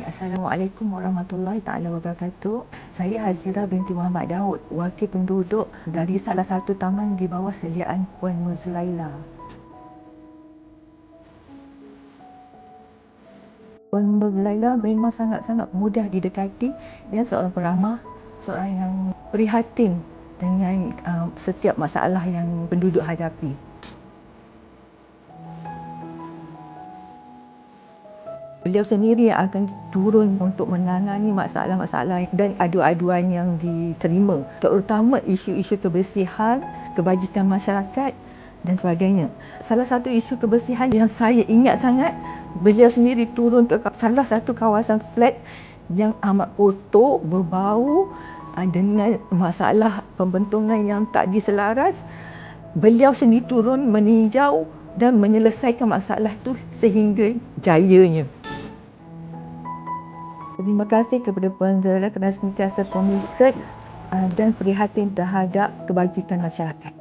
Assalamualaikum warahmatullahi taala wabarakatuh. Saya Hazira binti Muhammad Daud, wakil penduduk dari salah satu taman di bawah sediaan Puan Nuzulaila. Puan Nuzulaila memang sangat-sangat mudah didekati. Dia seorang peramah, seorang yang prihatin dengan setiap masalah yang penduduk hadapi. Beliau sendiri yang akan turun untuk menangani masalah-masalah dan adu-aduan yang diterima, terutama isu-isu kebersihan, kebajikan masyarakat dan sebagainya. Salah satu isu kebersihan yang saya ingat sangat, beliau sendiri turun ke salah satu kawasan flat yang amat kotor, berbau dengan masalah pembentungan yang tak diselaras. Beliau sendiri turun meninjau dan menyelesaikan masalah itu sehingga jayanya. Terima kasih kepada Puan Nuzulaila kerana sentiasa komited dan prihatin terhadap kebajikan masyarakat.